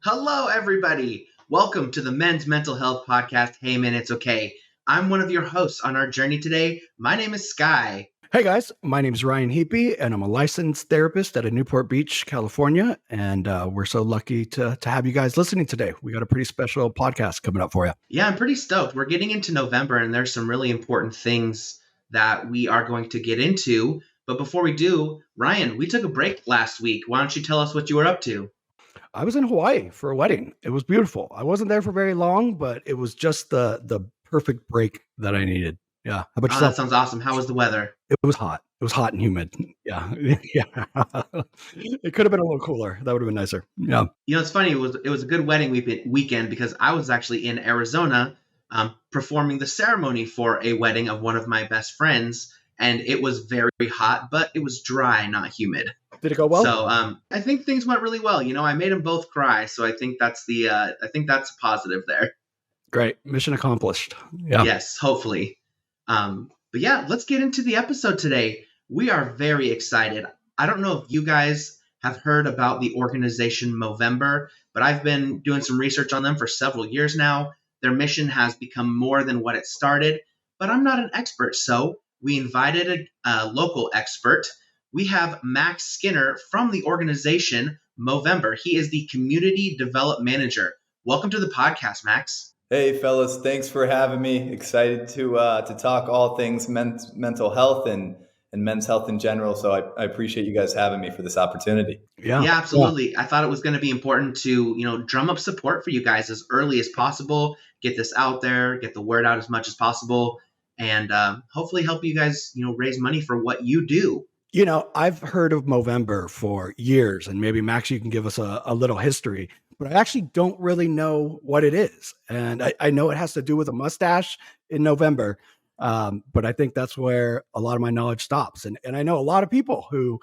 Hello, everybody. Welcome to the Men's Mental Health Podcast. Hey, man, it's okay. I'm one of your hosts on our journey today. My name is Sky. Hey guys, my name is Ryan Heapy, and I'm a licensed therapist out of Newport Beach, California. And we're so lucky to have you guys listening today. We got a pretty special podcast coming up for you. Yeah, I'm pretty stoked. We're getting into November, and there's some really important things that we are going to get into. But before we do, Ryan, we took a break last week. Why don't you tell us what you were up to? I was in Hawaii for a wedding. It was beautiful. I wasn't there for very long, but it was just the perfect break that I needed. Yeah. How about Oh, yourself? that sounds awesome. How was the weather? It was hot. It was hot and humid. Yeah. Yeah. It could have been a little cooler. That would have been nicer. Yeah. You know, it's funny. It was a good wedding weekend because I was actually in Arizona performing the ceremony for a wedding of one of my best friends, and it was very hot, but it was dry, not humid. Did it go well? So I think things went really well. You know, I made them both cry, so I think that's a positive there. Great. Mission accomplished. Yeah. Yes, hopefully. But yeah, let's get into the episode today. We are very excited. I don't know if you guys have heard about the organization Movember, but I've been doing some research on them for several years now. Their mission has become more than what it started, but I'm not an expert, so we invited a local expert. We have Max Skinner from the organization Movember. He is the Community Development Manager. Welcome to the podcast, Max. Hey, fellas, thanks for having me. Excited to talk all things mental health and men's health in general. So I appreciate you guys having me for this opportunity. Yeah, absolutely. Yeah. I thought it was going to be important to, drum up support for you guys as early as possible, get this out there, get the word out as much as possible, and hopefully help you guys, raise money for what you do. You know, I've heard of Movember for years, and maybe Max, you can give us a little history, but I actually don't really know what it is. And I know it has to do with a mustache in November, but I think that's where a lot of my knowledge stops. And I know a lot of people who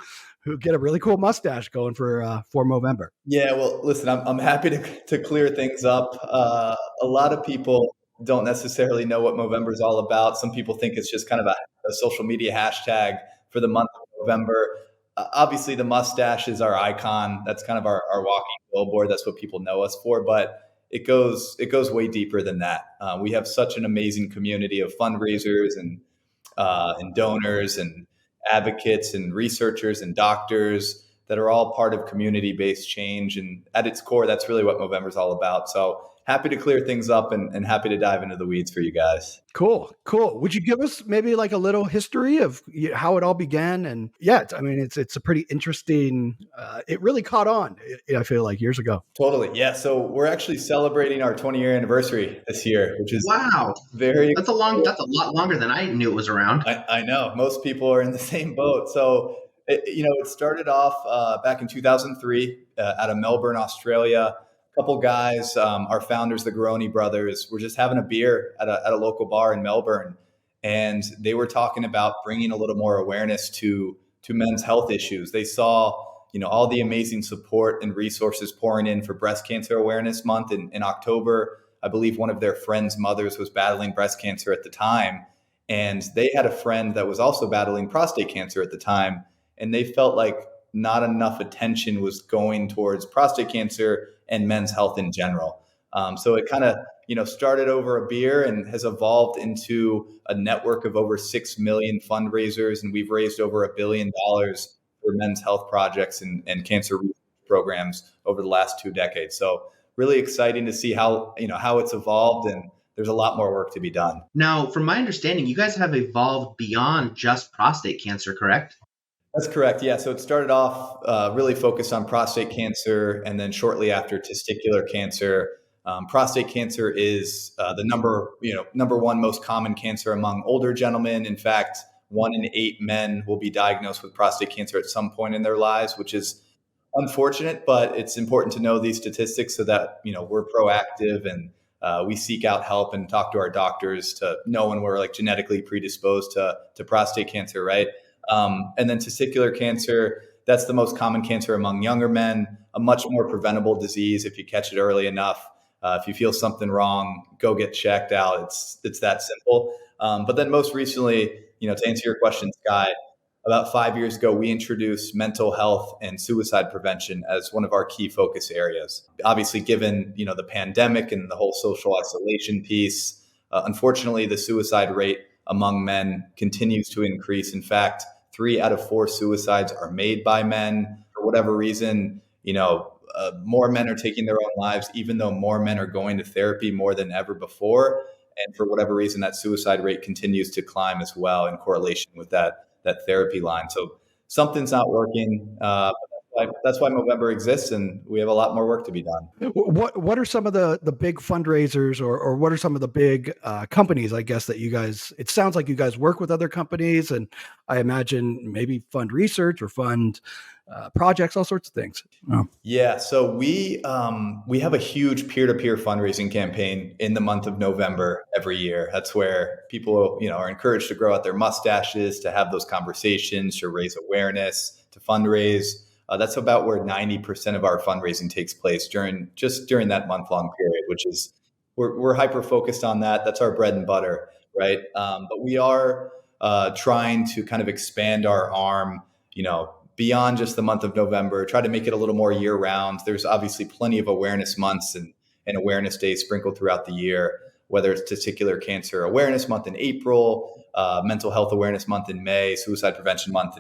get a really cool mustache going for Movember. Yeah, well, listen, I'm happy to clear things up. A lot of people don't necessarily know what Movember is all about. Some people think it's just kind of a social media hashtag for the month of November. Obviously, the mustache is our icon. That's kind of our walking billboard. That's what people know us for. But it goes way deeper than that. We have such an amazing community of fundraisers and donors and advocates and researchers and doctors that are all part of community-based change. And at its core, that's really what Movember is all about. So happy to clear things up and happy to dive into the weeds for you guys. Cool. Would you give us maybe like a little history of how it all began? And yeah, I mean, it's a pretty interesting, it really caught on, I feel like, years ago. Totally. Yeah. So we're actually celebrating our 20-year anniversary this year, which is wow. That's a lot longer than I knew it was around. I know. Most people are in the same boat. So, it started off back in 2003 out of Melbourne, Australia. Couple guys, our founders, the Garoni brothers, were just having a beer at a local bar in Melbourne, and they were talking about bringing a little more awareness to men's health issues. They saw, all the amazing support and resources pouring in for Breast Cancer Awareness Month in October. I believe one of their friends' mothers was battling breast cancer at the time, and they had a friend that was also battling prostate cancer at the time, and they felt like not enough attention was going towards prostate cancer and men's health in general. So it kind of, started over a beer and has evolved into a network of over 6 million fundraisers. And we've raised over $1 billion for men's health projects and cancer research programs over the last 2 decades. So really exciting to see how it's evolved, and there's a lot more work to be done. Now, from my understanding, you guys have evolved beyond just prostate cancer, correct? That's correct. Yeah. So it started off really focused on prostate cancer, and then shortly after testicular cancer. Prostate cancer is the number one most common cancer among older gentlemen. In fact, 1 in 8 men will be diagnosed with prostate cancer at some point in their lives, which is unfortunate, but it's important to know these statistics so that, we're proactive and we seek out help and talk to our doctors to know when we're like genetically predisposed to prostate cancer, right? And then testicular cancer, that's the most common cancer among younger men, a much more preventable disease if you catch it early enough. If you feel something wrong, go get checked out. It's that simple. But then most recently, to answer your question, Sky, about 5 years ago, we introduced mental health and suicide prevention as one of our key focus areas. Obviously, given the pandemic and the whole social isolation piece, unfortunately, the suicide rate among men continues to increase. In fact, 3 out of 4 suicides are made by men. For whatever reason, more men are taking their own lives, even though more men are going to therapy more than ever before. And for whatever reason, that suicide rate continues to climb as well in correlation with that therapy line. So something's not working. That's why Movember exists, and we have a lot more work to be done. What are some of the big fundraisers, or what are some of the big companies, I guess, that you guys? It sounds like you guys work with other companies, and I imagine maybe fund research or fund projects, all sorts of things. Oh. Yeah, so we have a huge peer-to-peer fundraising campaign in the month of November every year. That's where people are encouraged to grow out their mustaches, to have those conversations, to raise awareness, to fundraise. That's about where 90% of our fundraising takes place during that month-long period, which is we're hyper focused on that. That's our bread and butter, right? But we are trying to kind of expand our arm, beyond just the month of November, try to make it a little more year round. There's obviously plenty of awareness months and awareness days sprinkled throughout the year, whether it's Testicular Cancer Awareness Month in April, Mental Health Awareness Month in May, Suicide Prevention Month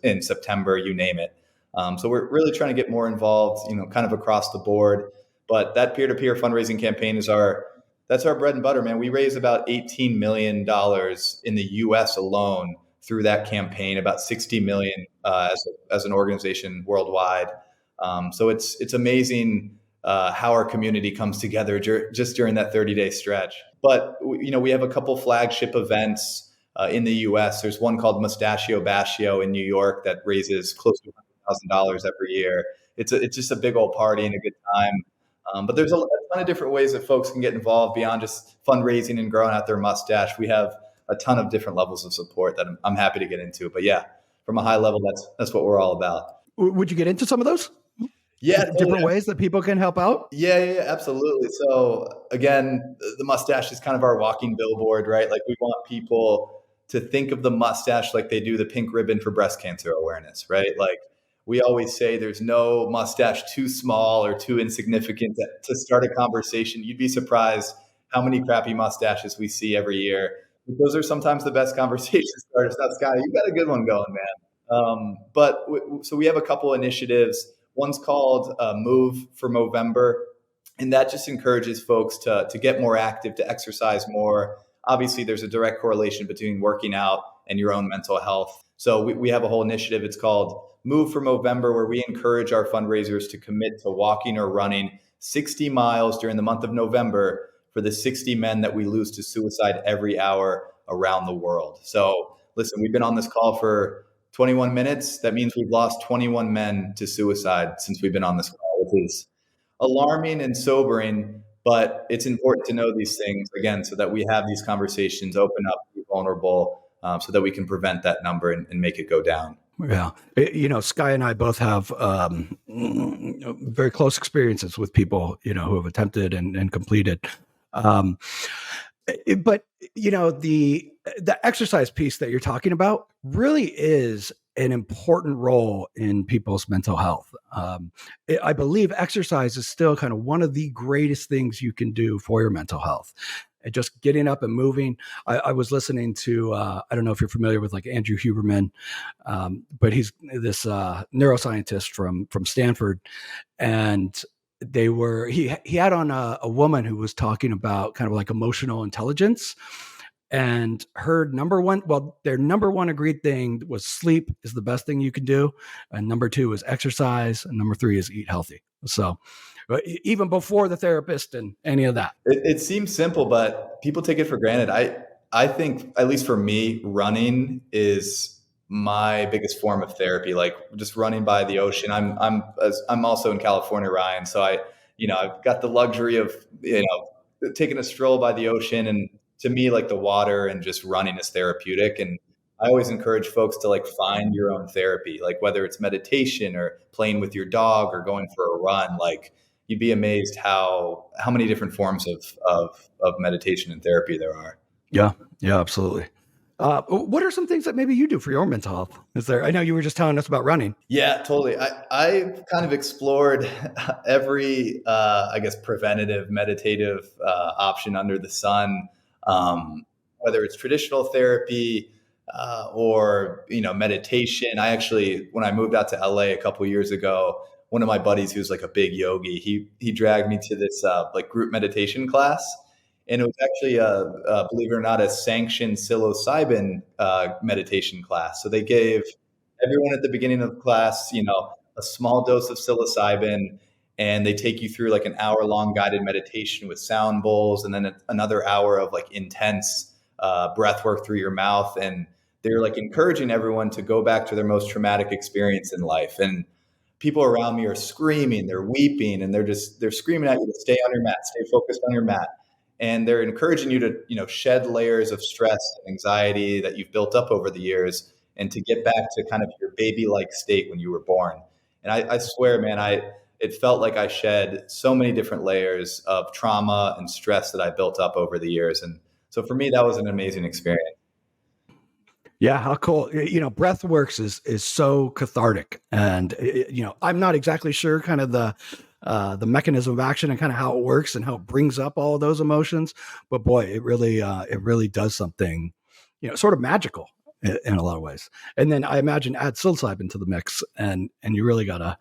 in September, you name it. So we're really trying to get more involved, kind of across the board. But that peer-to-peer fundraising campaign that's our bread and butter, man. We raise about $18 million in the US alone through that campaign, about 60 million as an organization worldwide. So it's amazing how our community comes together just during that 30-day stretch. But we have a couple flagship events in the U.S. There's one called Mustachio-Bashio in New York that raises close to $100,000 every year. It's just a big old party and a good time. But there's a ton of different ways that folks can get involved beyond just fundraising and growing out their mustache. We have a ton of different levels of support that I'm happy to get into. But yeah, from a high level, that's what we're all about. Would you get into some of those? Yeah, different ways that people can help out? Yeah, absolutely. So again, the mustache is kind of our walking billboard, right? Like we want people to think of the mustache like they do the pink ribbon for breast cancer awareness, right? Like we always say there's no mustache too small or too insignificant to start a conversation. You'd be surprised how many crappy mustaches we see every year. Those are sometimes the best conversation starters. Now, Sky, you got a good one going, man. So we have a couple initiatives. One's called Move for Movember, and that just encourages folks to get more active, to exercise more. Obviously, there's a direct correlation between working out and your own mental health. So we have a whole initiative. It's called Move for Movember, where we encourage our fundraisers to commit to walking or running 60 miles during the month of November for the 60 men that we lose to suicide every hour around the world. So listen, we've been on this call for 21 minutes. That means we've lost 21 men to suicide since we've been on this call, which is alarming and sobering, but it's important to know these things, again, so that we have these conversations, open up, be vulnerable, so that we can prevent that number and make it go down. Yeah. Sky and I both have very close experiences with people, who have attempted and completed. But the exercise piece that you're talking about really is an important role in people's mental health. I believe exercise is still kind of one of the greatest things you can do for your mental health. And just getting up and moving. I was listening to, I don't know if you're familiar with like Andrew Huberman, but he's this neuroscientist from Stanford. And he had on a woman who was talking about kind of like emotional intelligence, and their number one agreed thing was sleep is the best thing you can do, and number 2 is exercise, and number 3 is eat healthy. So even before the therapist and any of that, it seems simple, but people take it for granted. I think, at least for me, running is my biggest form of therapy. Like just running by the ocean. I'm also in California, Ryan. So I've got the luxury of taking a stroll by the ocean, and to me, like the water and just running is therapeutic. And I always encourage folks to like find your own therapy, like whether it's meditation or playing with your dog or going for a run. Like you'd be amazed how many different forms of meditation and therapy there are. Yeah, absolutely. What are some things that maybe you do for your mental health? I know you were just telling us about running. Yeah, totally. I've kind of explored every, I guess, preventative meditative option under the sun, whether it's traditional therapy or meditation. I actually, when I moved out to LA a couple years ago, one of my buddies who's like a big yogi, he dragged me to this like group meditation class, and it was actually believe it or not, a sanctioned psilocybin meditation class. So they gave everyone at the beginning of the class, a small dose of psilocybin, and they take you through like an hour long guided meditation with sound bowls, and then another hour of like intense breath work through your mouth. And they're like encouraging everyone to go back to their most traumatic experience in life. And people around me are screaming, they're weeping, and they're screaming at you to stay on your mat, stay focused on your mat. And they're encouraging you to, shed layers of stress and anxiety that you've built up over the years, and to get back to kind of your baby-like state when you were born. And I swear, man, it felt like I shed so many different layers of trauma and stress that I built up over the years. And so for me, that was an amazing experience. Yeah, how cool. Breathworks is so cathartic. And, I'm not exactly sure kind of the mechanism of action and kind of how it works and how it brings up all of those emotions. But boy, it really does something, sort of magical in a lot of ways. And then I imagine add psilocybin to the mix, and you really got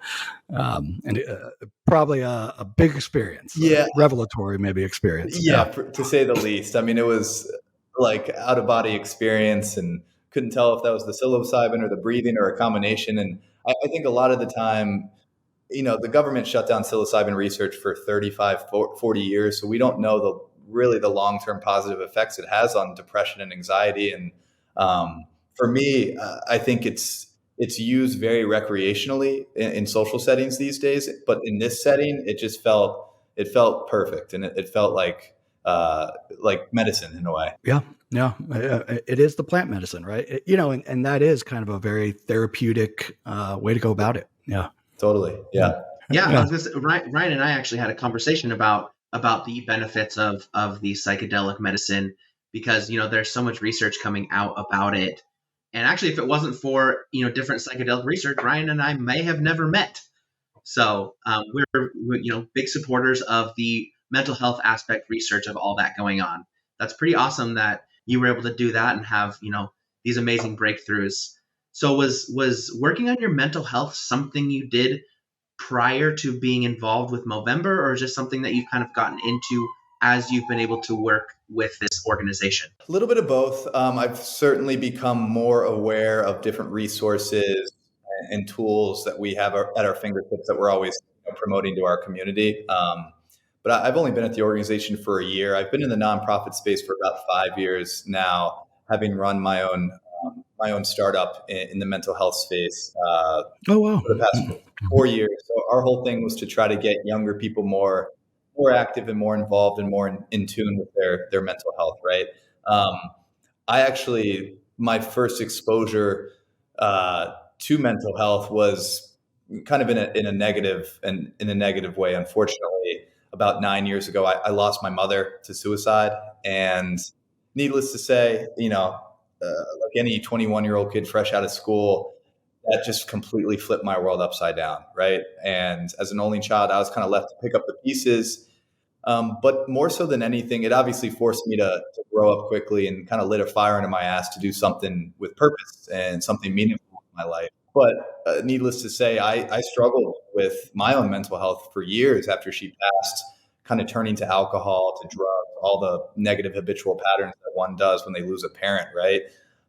probably a big experience. Yeah. Revelatory maybe experience. Yeah, to say the least. I mean, it was like out of body experience, and couldn't tell if that was the psilocybin or the breathing or a combination. And I think a lot of the time, the government shut down psilocybin research for 35, 40 years. So we don't know the long-term positive effects it has on depression and anxiety. And for me, I think it's used very recreationally in social settings these days. But in this setting, it felt perfect, and it felt like medicine in a way. Yeah. It is the plant medicine, right? And that is kind of a very therapeutic way to go about it. Yeah. Totally. Yeah. Yeah. I was gonna say, Ryan and I actually had a conversation about the benefits of the psychedelic medicine, because there's so much research coming out about it. And actually, if it wasn't for different psychedelic research, Ryan and I may have never met. So we're big supporters of the mental health aspect research of all that going on. That's pretty awesome that you were able to do that and have these amazing breakthroughs. So was working on your mental health something you did prior to being involved with Movember, or just something that you've kind of gotten into as you've been able to work with this organization? A little bit of both. I've certainly become more aware of different resources and tools that we have at our fingertips that we're always promoting to our community. But I've only been at the organization for a year. I've been in the nonprofit space for about 5 years now, having run my own startup in the mental health space Oh, wow. for the past 4 years. So our whole thing was to try to get younger people more active and more involved and more in tune with their mental health. Right. I actually, my first exposure to mental health was kind of in a negative way. Unfortunately, about 9 years ago, I lost my mother to suicide, and needless to say, like any 21-year-old kid fresh out of school, that just completely flipped my world upside down, right? And as an only child, I was kind of left to pick up the pieces. But more so than anything, it obviously forced me to grow up quickly and kind of lit a fire into my ass to do something with purpose and something meaningful in my life. But needless to say, I struggled with my own mental health for years after she passed, kind of turning to alcohol, to drugs, all the negative habitual patterns that one does when they lose a parent, right?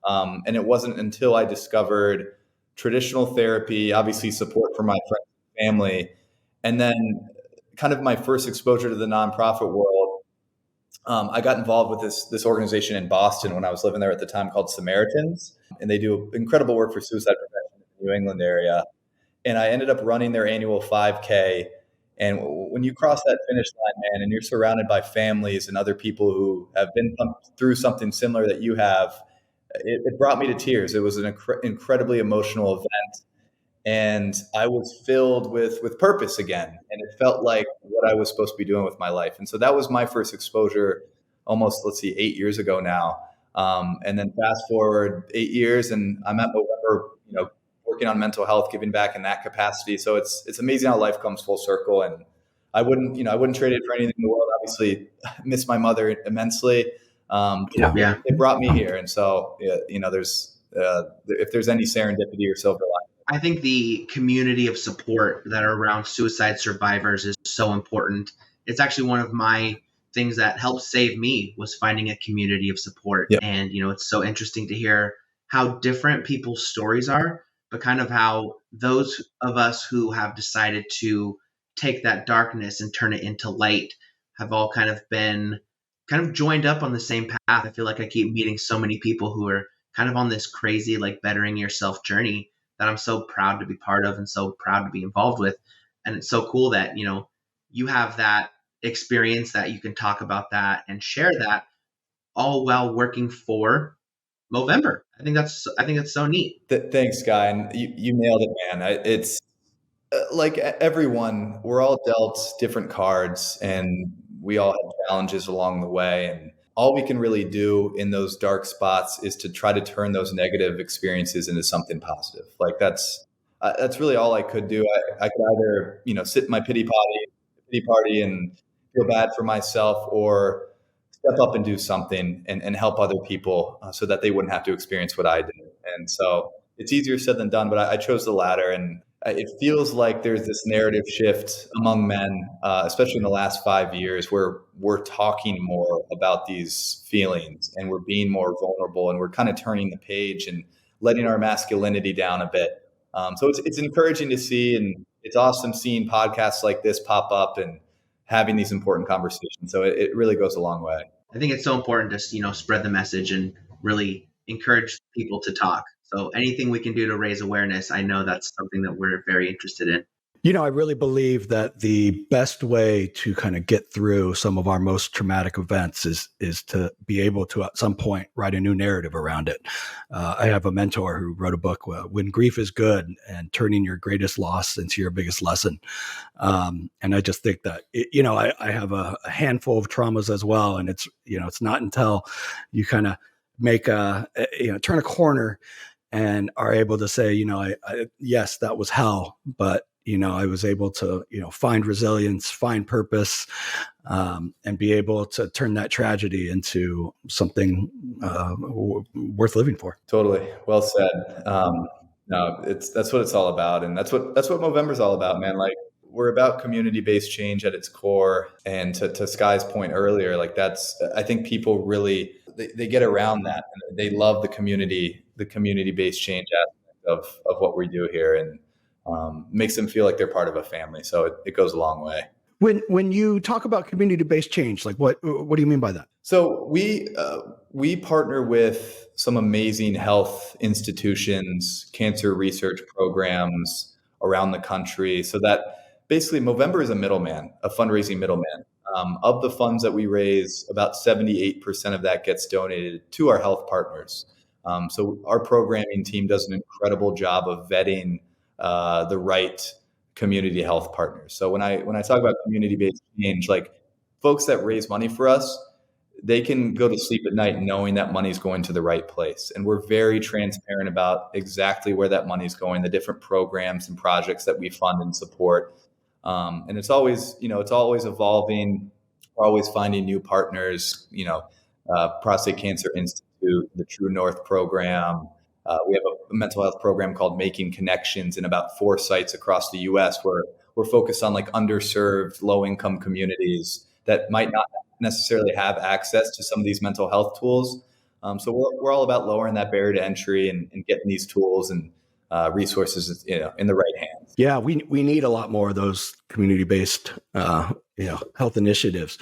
And it wasn't until I discovered traditional therapy, obviously support from my friends and family, and then kind of my first exposure to the nonprofit world. I got involved with this organization in Boston when I was living there at the time, called Samaritans, and they do incredible work for suicide prevention in the New England area. And I ended up running their annual 5K. And when you cross that finish line, man, and you're surrounded by families and other people who have been through something similar that you have, it brought me to tears. It was an incredibly emotional event. And I was filled with purpose again. And it felt like what I was supposed to be doing with my life. And so that was my first exposure almost, let's see, 8 years ago now. And then fast forward 8 years, and I'm at Movember, working on mental health, giving back in that capacity. So it's amazing how life comes full circle. And I wouldn't trade it for anything in the world. Obviously, I miss my mother immensely. Yeah. Yeah. It brought me here, and so there's if there's any serendipity or silver lining. I think the community of support that are around suicide survivors is so important. It's actually one of my things that helped save me was finding a community of support. Yep. And it's so interesting to hear how different people's stories are, but kind of how those of us who have decided to take that darkness and turn it into light have all kind of been kind of joined up on the same path. I feel like I keep meeting so many people who are kind of on this crazy like bettering yourself journey that I'm so proud to be part of and so proud to be involved with. And it's so cool that, you have that experience that you can talk about that and share that all while working for Movember. I think that's so neat. Thanks, Guy, and you nailed it, man. It's like everyone, we're all dealt different cards, and we all have challenges along the way. And all we can really do in those dark spots is to try to turn those negative experiences into something positive. Like that's really all I could do. I could either sit in my pity party and feel bad for myself, or step up and do something and help other people so that they wouldn't have to experience what I did. And so it's easier said than done, but I chose the latter. And it feels like there's this narrative shift among men, especially in the last 5 years, where we're talking more about these feelings and we're being more vulnerable, and we're kind of turning the page and letting our masculinity down a bit. So it's encouraging to see, and it's awesome seeing podcasts like this pop up and having these important conversations. So it really goes a long way. I think it's so important to spread the message and really encourage people to talk. So anything we can do to raise awareness, I know that's something that we're very interested in. I really believe that the best way to kind of get through some of our most traumatic events is to be able to, at some point, write a new narrative around it. I have a mentor who wrote a book, When Grief is Good, and Turning Your Greatest Loss into Your Biggest Lesson. And I just think that, I have a handful of traumas as well. And it's not until you kind of make turn a corner and are able to say, yes, that was hell, but I was able to, find resilience, find purpose, and be able to turn that tragedy into something worth living for. Totally. Well said. No, that's what it's all about. And that's what Movember's all about, man. Like, we're about community-based change at its core. And to Sky's point earlier, like I think people really, they get around that, and they love the community-based change aspect of what we do here. And makes them feel like they're part of a family. So it goes a long way. When you talk about community-based change, like what do you mean by that? So we partner with some amazing health institutions, cancer research programs around the country, so that basically Movember is a middleman, a fundraising middleman. Of the funds that we raise, about 78% of that gets donated to our health partners. So our programming team does an incredible job of vetting the right community health partners. So when I talk about community-based change, like folks that raise money for us, they can go to sleep at night knowing that money's going to the right place. And we're very transparent about exactly where that money's going, the different programs and projects that we fund and support. And it's always evolving. We're always finding new partners, Prostate Cancer Institute, the True North program. We have a mental health program called Making Connections in about 4 sites across the U.S. where we're focused on like underserved, low-income communities that might not necessarily have access to some of these mental health tools. So we're all about lowering that barrier to entry and getting these tools and resources, in the right hands. Yeah, we need a lot more of those community-based, health initiatives.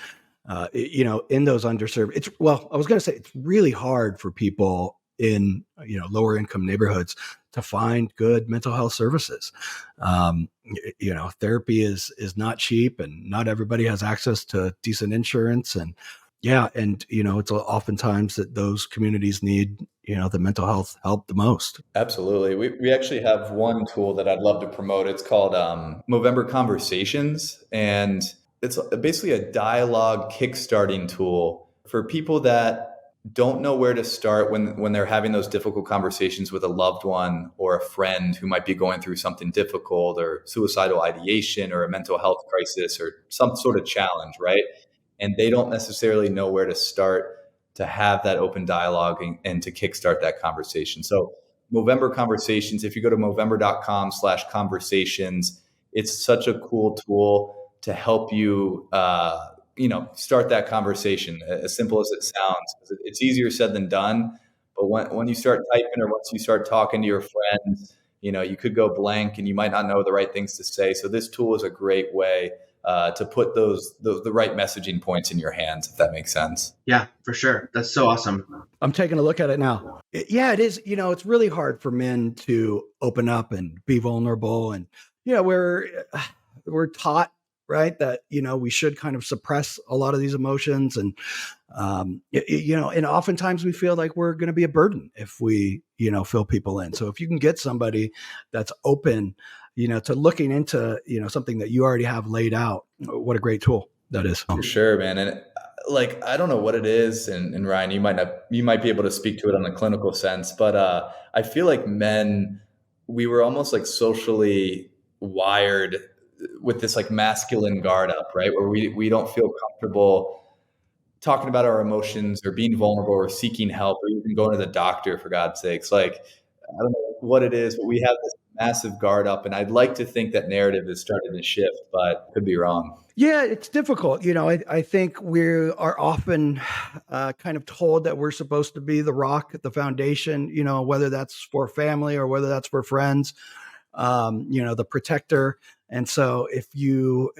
In those underserved. I was going to say it's really hard for people in lower income neighborhoods to find good mental health services. Therapy is not cheap, and not everybody has access to decent insurance. And it's oftentimes that those communities need the mental health help the most. Absolutely. We actually have one tool that I'd love to promote. It's called Movember Conversations, and it's basically a dialogue kickstarting tool for people that don't know where to start when they're having those difficult conversations with a loved one or a friend who might be going through something difficult or suicidal ideation or a mental health crisis or some sort of challenge, right? And they don't necessarily know where to start to have that open dialogue and to kickstart that conversation. So Movember Conversations, if you go to movember.com/conversations, it's such a cool tool to help you, start that conversation, as simple as it sounds. It's easier said than done. But when you start typing or once you start talking to your friends, you could go blank and you might not know the right things to say. So this tool is a great way to put the right messaging points in your hands, if that makes sense. Yeah, for sure. That's so awesome. I'm taking a look at it now. Yeah, it is. It's really hard for men to open up and be vulnerable. And, we're taught, right, that, we should kind of suppress a lot of these emotions. And, and oftentimes we feel like we're going to be a burden if we, fill people in. So if you can get somebody that's open, to looking into, something that you already have laid out, what a great tool that is. For sure, man. And I don't know what it is. And Ryan, you might be able to speak to it on a clinical sense, but I feel like men, we were almost like socially wired with this like masculine guard up, right? Where we don't feel comfortable talking about our emotions or being vulnerable or seeking help or even going to the doctor, for God's sakes. Like, I don't know what it is, but we have this massive guard up. And I'd like to think that narrative is starting to shift, but could be wrong. Yeah, it's difficult. I think we are often kind of told that we're supposed to be the rock, the foundation, whether that's for family or whether that's for friends, the protector. And so if you,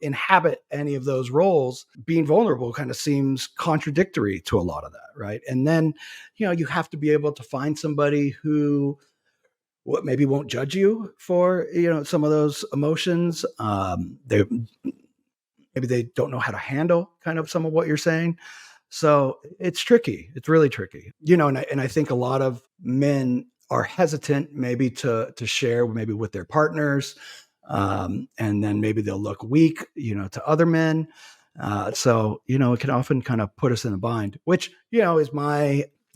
inhabit any of those roles, being vulnerable kind of seems contradictory to a lot of that. Right. And then, you have to be able to find somebody who maybe won't judge you for, some of those emotions. Maybe they don't know how to handle kind of some of what you're saying. So it's tricky. It's really tricky, and I think a lot of men are hesitant maybe to share maybe with their partners. And then maybe they'll look weak, to other men. So, it can often kind of put us in a bind, which, is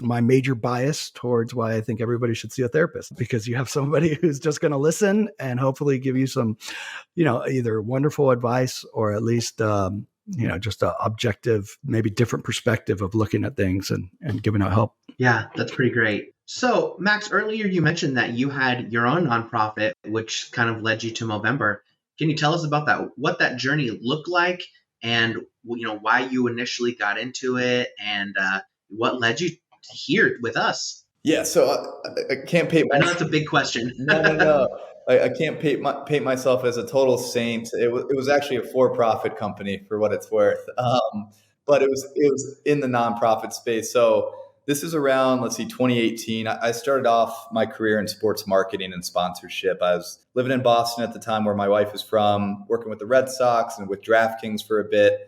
my major bias towards why I think everybody should see a therapist, because you have somebody who's just going to listen and hopefully give you some, either wonderful advice or at least, just an objective, maybe different perspective of looking at things and giving out help. Yeah, that's pretty great. So, Max, earlier you mentioned that you had your own nonprofit, which kind of led you to Movember. Can you tell us about that? What that journey looked like, and why you initially got into it, and what led you here with us? Yeah, so I can't paint. I know that's a big question. No. I can't paint myself as a total saint. It was actually a for-profit company, for what it's worth, but it was in the nonprofit space. So this is around, let's see, 2018. I started off my career in sports marketing and sponsorship. I was living in Boston at the time, where my wife is from, working with the Red Sox and with DraftKings for a bit,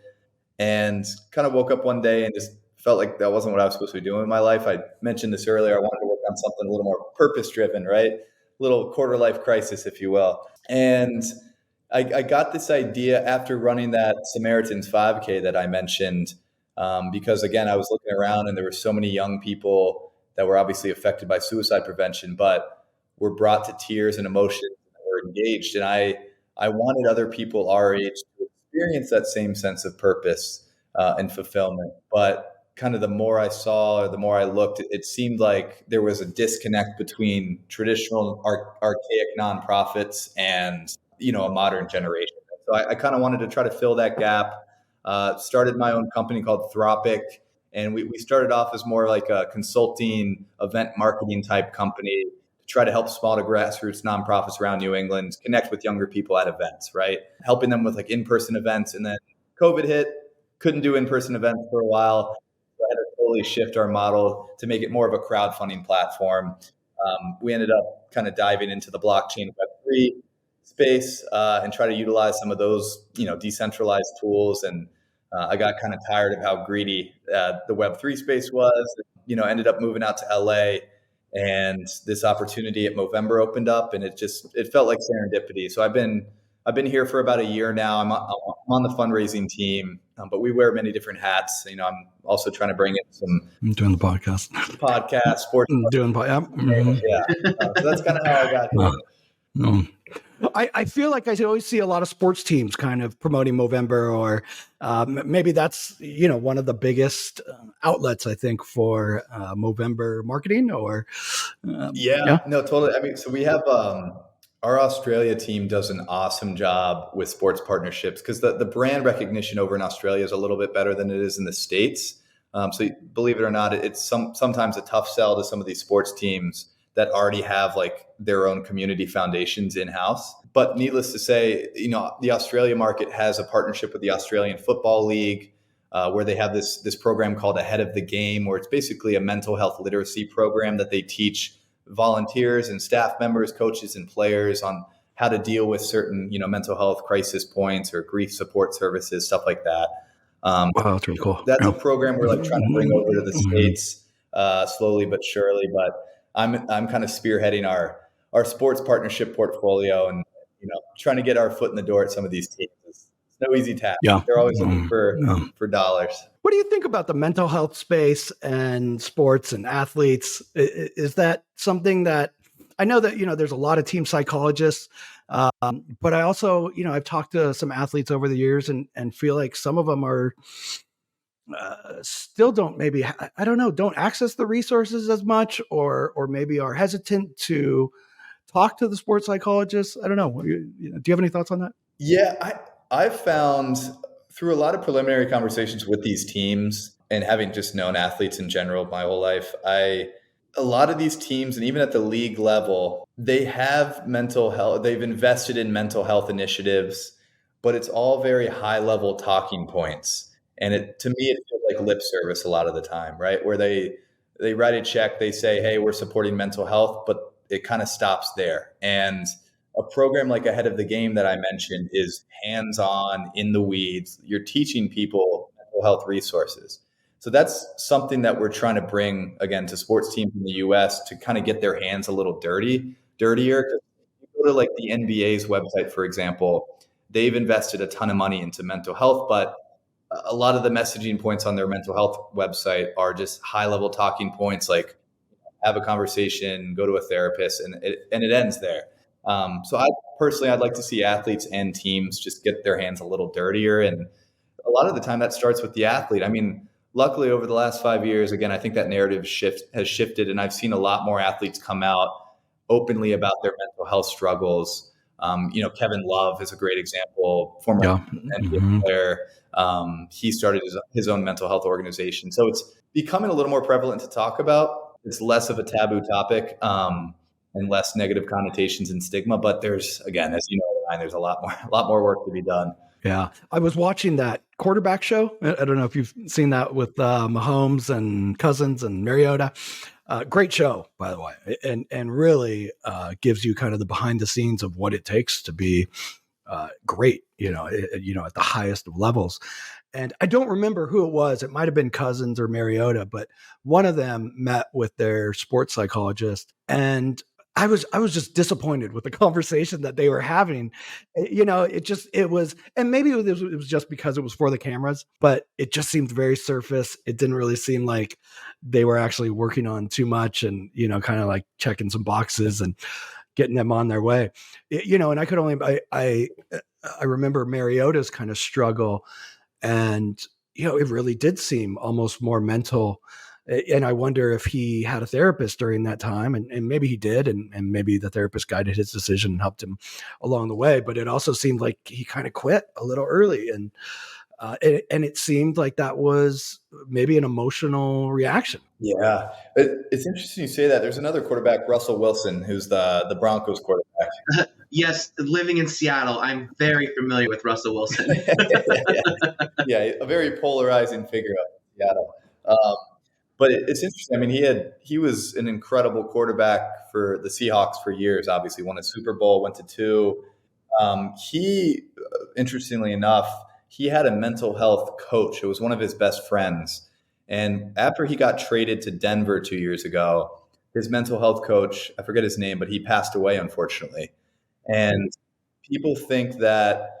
and kind of woke up one day and just felt like that wasn't what I was supposed to be doing in my life. I mentioned this earlier. I wanted to work on something a little more purpose-driven, right? Little quarter life crisis, if you will. And I got this idea after running that Samaritan's 5K that I mentioned, because again, I was looking around and there were so many young people that were obviously affected by suicide prevention, but were brought to tears and emotions and were engaged. And I wanted other people our age to experience that same sense of purpose and fulfillment. But kind of the more I saw or the more I looked, it seemed like there was a disconnect between traditional archaic nonprofits and, a modern generation. So I kind of wanted to try to fill that gap. Started my own company called Thropic, and we started off as more like a consulting event marketing type company to try to help small to grassroots nonprofits around New England connect with younger people at events, right? Helping them with like in-person events. And then COVID hit, couldn't do in-person events for a while. So I had to totally shift our model to make it more of a crowdfunding platform. We ended up kind of diving into the blockchain Web3 space and try to utilize some of those, decentralized tools. And I got kind of tired of how greedy the Web3 space was. Ended up moving out to LA, and this opportunity at Movember opened up, and it felt like serendipity. So I've been I've been here for about a year now. I'm on the fundraising team, but we wear many different hats. I'm also trying to bring in some I'm doing the podcast. sports. Doing Yeah. So that's kind of how I got here. No. I feel like I always see a lot of sports teams kind of promoting Movember, or maybe that's one of the biggest outlets, I think, for Movember marketing. Or no, totally. I mean, so we have our Australia team does an awesome job with sports partnerships because the brand recognition over in Australia is a little bit better than it is in the States. So believe it or not, it's sometimes a tough sell to some of these sports teams that already have like their own community foundations in house. But needless to say, the Australia market has a partnership with the Australian Football League, where they have this program called Ahead of the Game, where it's basically a mental health literacy program that they teach volunteers and staff members, coaches, and players on how to deal with certain, mental health crisis points or grief support services, stuff like that. Wow, that's really cool. That's a program we're like trying to bring over to the States slowly but surely. But I'm kind of spearheading our sports partnership portfolio and trying to get our foot in the door at some of these teams. It's no easy task. Yeah. They're always looking for dollars. What do you think about the mental health space and sports and athletes? Is that something that I know that, there's a lot of team psychologists, but I also, I've talked to some athletes over the years and feel like some of them are still don't don't access the resources as much, or maybe are hesitant to talk to the sports psychologists. I don't know. Do you have any thoughts on that? Yeah, I've found through a lot of preliminary conversations with these teams and having just known athletes in general my whole life, a lot of these teams, and even at the league level, they have mental health. They've invested in mental health initiatives, but it's all very high level talking points. And to me, it feels like lip service a lot of the time, right? Where they write a check, they say, "Hey, we're supporting mental health," but it kind of stops there. And a program like Ahead of the Game that I mentioned is hands-on, in the weeds. You're teaching people mental health resources. So that's something that we're trying to bring again to sports teams in the US to kind of get their hands a little dirtier. Because you go to like the NBA's website, for example, they've invested a ton of money into mental health, but a lot of the messaging points on their mental health website are just high-level talking points like have a conversation, go to a therapist, and it ends there. So I'd like to see athletes and teams just get their hands a little dirtier. And a lot of the time that starts with the athlete. I mean, luckily over the last 5 years, again, I think that narrative has shifted, and I've seen a lot more athletes come out openly about their mental health struggles. Kevin Love is a great example, former NBA player. He started his own mental health organization. So it's becoming a little more prevalent to talk about. It's less of a taboo topic, and less negative connotations and stigma. But there's, again, as you know, there's a lot more work to be done. Yeah. I was watching that quarterback show. I don't know if you've seen that with Mahomes and Cousins and Mariota. Great show, by the way, and really gives you kind of the behind the scenes of what it takes to be great, at the highest of levels. And I don't remember who it was. It might have been Cousins or Mariota, but one of them met with their sports psychologist, and I was just disappointed with the conversation that they were having. It was, and maybe it was just because it was for the cameras, but it just seemed very surface. It didn't really seem like they were actually working on too much and, kind of like checking some boxes and getting them on their way. And I could only, I remember Mariota's kind of struggle, and, it really did seem almost more mental. And I wonder if he had a therapist during that time, and maybe he did, and maybe the therapist guided his decision and helped him along the way. But it also seemed like he kind of quit a little early, and it seemed like that was maybe an emotional reaction. Yeah, it's interesting you say that. There's another quarterback, Russell Wilson, who's the Broncos quarterback. Yes, living in Seattle, I'm very familiar with Russell Wilson. Yeah, a very polarizing figure up in Seattle. But it's interesting. I mean, he was an incredible quarterback for the Seahawks for years. Obviously, won a Super Bowl, went to two. Interestingly enough, he had a mental health coach. It was one of his best friends. And after he got traded to Denver 2 years ago, his mental health coach, I forget his name, but he passed away, unfortunately. And people think that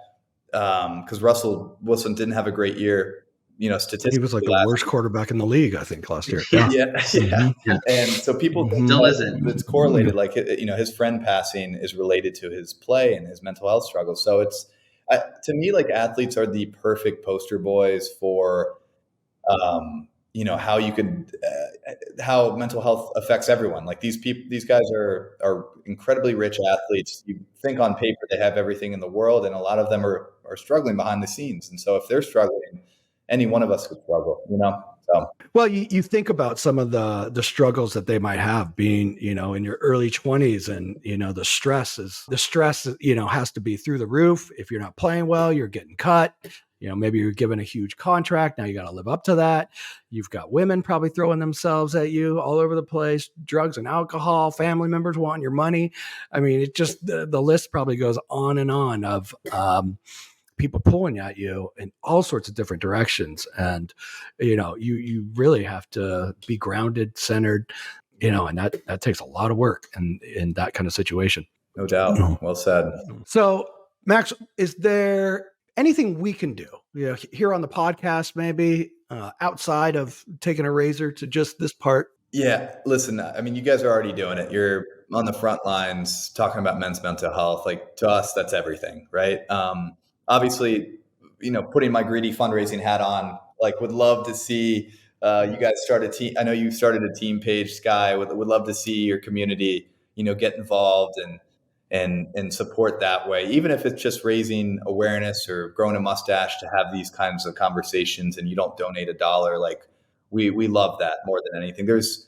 because Russell Wilson didn't have a great year, statistically He was like the last worst quarterback in the league, I think, last year. Yeah. year. Yeah. Yeah. And so people think Still that isn't. it's correlated, like, his friend passing is related to his play and his mental health struggles. So to me, like, athletes are the perfect poster boys for, how you could, how mental health affects everyone. Like, these guys are incredibly rich athletes. You think on paper they have everything in the world, and a lot of them are struggling behind the scenes. And so if they're struggling, any one of us could struggle, So Well, you think about some of the struggles that they might have being, in your early 20s, and the stress, has to be through the roof. If you're not playing well, you're getting cut. Maybe you're given a huge contract. Now you got to live up to that. You've got women probably throwing themselves at you all over the place, drugs and alcohol, family members wanting your money. I mean, it just, the list probably goes on and on of, people pulling at you in all sorts of different directions. And, you really have to be grounded, centered, and that takes a lot of work in that kind of situation. no doubt. Well said. So, Max, is there anything we can do, here on the podcast, maybe outside of taking a razor to just this part? Yeah, listen, I mean, you guys are already doing it. You're on the front lines talking about men's mental health. Like, to us, that's everything, right? Obviously, putting my greedy fundraising hat on, like, would love to see you guys start a team. I know you started a team page, Sky. Would love to see your community, get involved and support that way, even if it's just raising awareness or growing a mustache to have these kinds of conversations, and you don't donate $1. Like, we love that more than anything. There's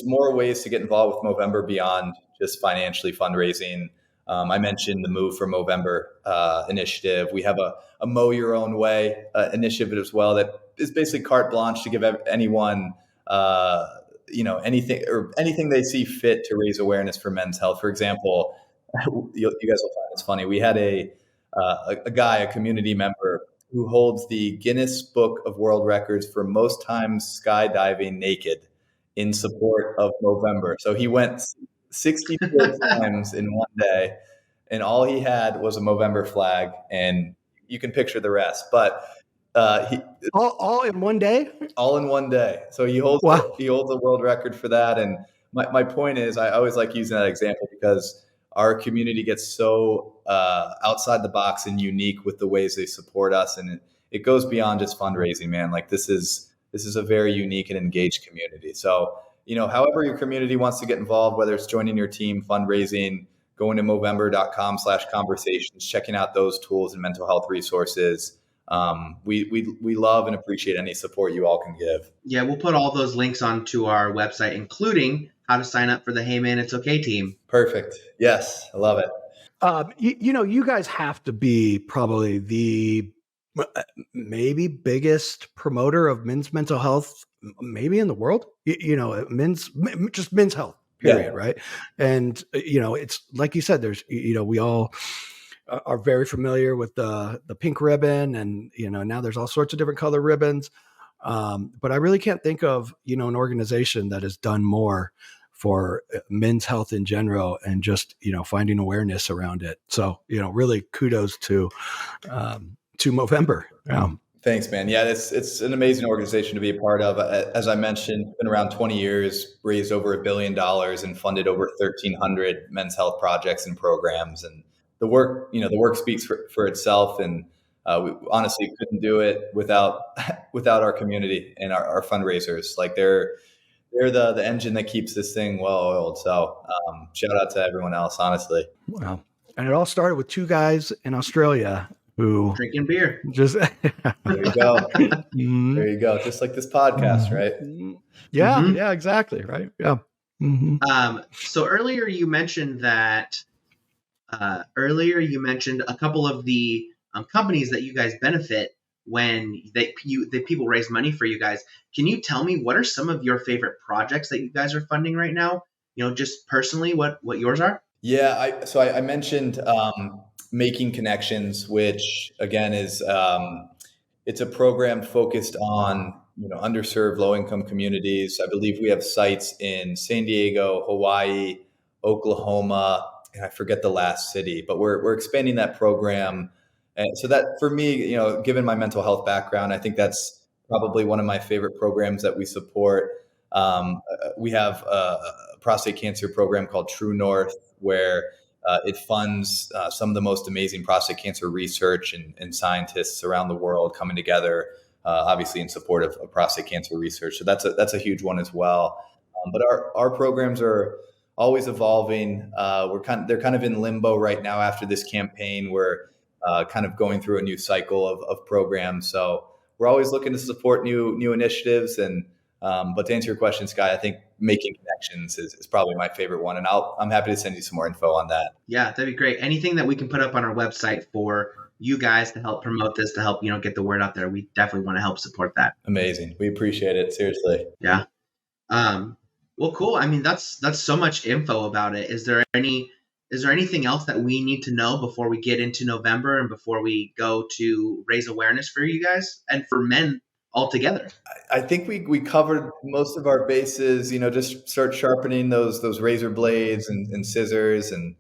more ways to get involved with Movember beyond just financially fundraising. I mentioned the Move for Movember initiative. We have a Mow Your Own Way initiative as well, that is basically carte blanche to give anyone anything they see fit to raise awareness for men's health. For example, you guys will find this funny. We had a guy, a community member, who holds the Guinness Book of World Records for most times skydiving naked in support of Movember. So he went 64 times in one day, and all he had was a Movember flag, and you can picture the rest. But he All in one day? all in one day. So he holds Wow. he holds a world record for that. And my point is, I always like using that example because our community gets so outside the box and unique with the ways they support us, and it goes beyond just fundraising, man. Like, this is a very unique and engaged community. So, however your community wants to get involved, whether it's joining your team, fundraising, going to Movember.com/conversations, checking out those tools and mental health resources. We love and appreciate any support you all can give. Yeah, we'll put all those links onto our website, including how to sign up for the Hey Man, It's Okay team. Perfect. Yes, I love it. You guys have to be probably the maybe biggest promoter of men's mental health, maybe in the world. Men's health, period, Yeah. right? And it's like you said. There's we all are very familiar with the pink ribbon, and now there's all sorts of different color ribbons. But I really can't think of an organization that has done more for men's health in general, and just finding awareness around it. So really kudos to Movember. Thanks, man. Yeah, it's an amazing organization to be a part of. As I mentioned, been around 20 years, raised over $1 billion, and funded over 1,300 men's health projects and programs. And the work speaks for itself. And we honestly couldn't do it without our community and our fundraisers. Like, they're the engine that keeps this thing well oiled. So shout out to everyone else, honestly. Wow. And it all started with two guys in Australia who Drinking beer. just There you go. There you go. Just like this podcast, right? Yeah, Mhm. yeah, exactly. Right. Yeah. Mm-hmm. So earlier you mentioned a couple of the companies that you guys benefit when the people raise money for you guys. Can you tell me what are some of your favorite projects that you guys are funding right now? Just personally, what yours are? Yeah. I mentioned Making Connections, which again is it's a program focused on underserved, low-income communities. I believe we have sites in San Diego, Hawaii, Oklahoma, I forget the last city, but we're expanding that program. And so that for me, given my mental health background, I think that's probably one of my favorite programs that we support. We have a prostate cancer program called True North, where it funds some of the most amazing prostate cancer research and scientists around the world coming together, obviously in support of prostate cancer research. So that's a huge one as well. But our programs are always evolving. They're kind of in limbo right now after this campaign. We're kind of going through a new cycle of programs. So we're always looking to support new initiatives. And but to answer your question, Sky, I think making connections is probably my favorite one, and I'm happy to send you some more info on that. Yeah, that'd be great. Anything that we can put up on our website for you guys to help promote this, to help get the word out there, we definitely want to help support that. Amazing. We appreciate it. Seriously. Yeah. Well, cool. I mean, that's so much info about it. Is there anything else that we need to know before we get into November and before we go to raise awareness for you guys and for men altogether? I think we covered most of our bases. Just start sharpening those razor blades and scissors, and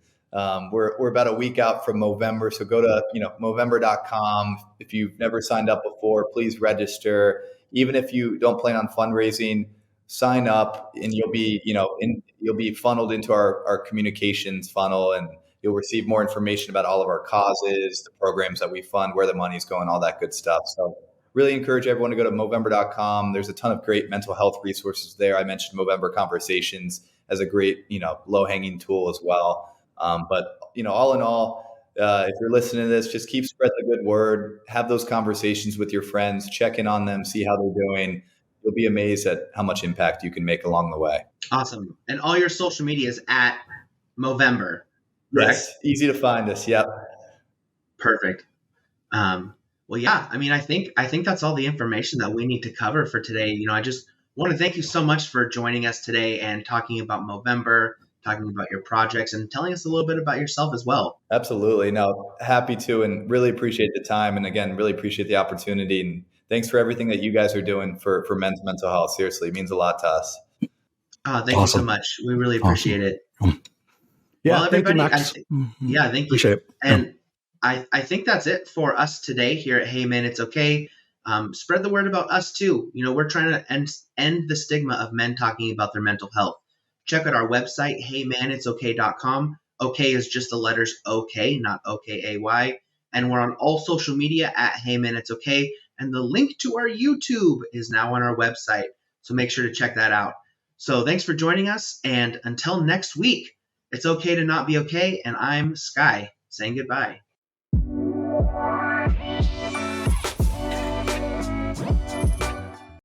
we're about a week out from Movember. So go to Movember.com. If you've never signed up before, please register. Even if you don't plan on fundraising, sign up, and you'll be funneled into our communications funnel, and you'll receive more information about all of our causes, the programs that we fund, where the money's going, all that good stuff. So really encourage everyone to go to Movember.com. There's a ton of great mental health resources there. I mentioned Movember Conversations as a great, low-hanging tool as well. But all in all, if you're listening to this, just keep spreading the good word. Have those conversations with your friends. Check in on them. See how they're doing. You'll be amazed at how much impact you can make along the way. Awesome. And all your social media is at Movember, correct? Yes, easy to find us. Yep. Perfect. Well, yeah, I mean, I think that's all the information that we need to cover for today. I just want to thank you so much for joining us today and talking about Movember, talking about your projects, and telling us a little bit about yourself as well. Absolutely. No, happy to, and really appreciate the time. And again, really appreciate the opportunity. And thanks for everything that you guys are doing for men's mental health. Seriously, it means a lot to us. Thank you so much. We really appreciate it. Yeah, well, everybody, thank you, Max. Yeah, thank you. Appreciate it. And I think that's it for us today here at Hey Man, It's Okay. Spread the word about us too. We're trying to end the stigma of men talking about their mental health. Check out our website, heymanitsokay.com. Okay is just the letters OK, not OKAY. And we're on all social media at Hey Man, It's Okay. And the link to our YouTube is now on our website. So make sure to check that out. So thanks for joining us. And until next week, it's okay to not be okay. And I'm Sky saying goodbye.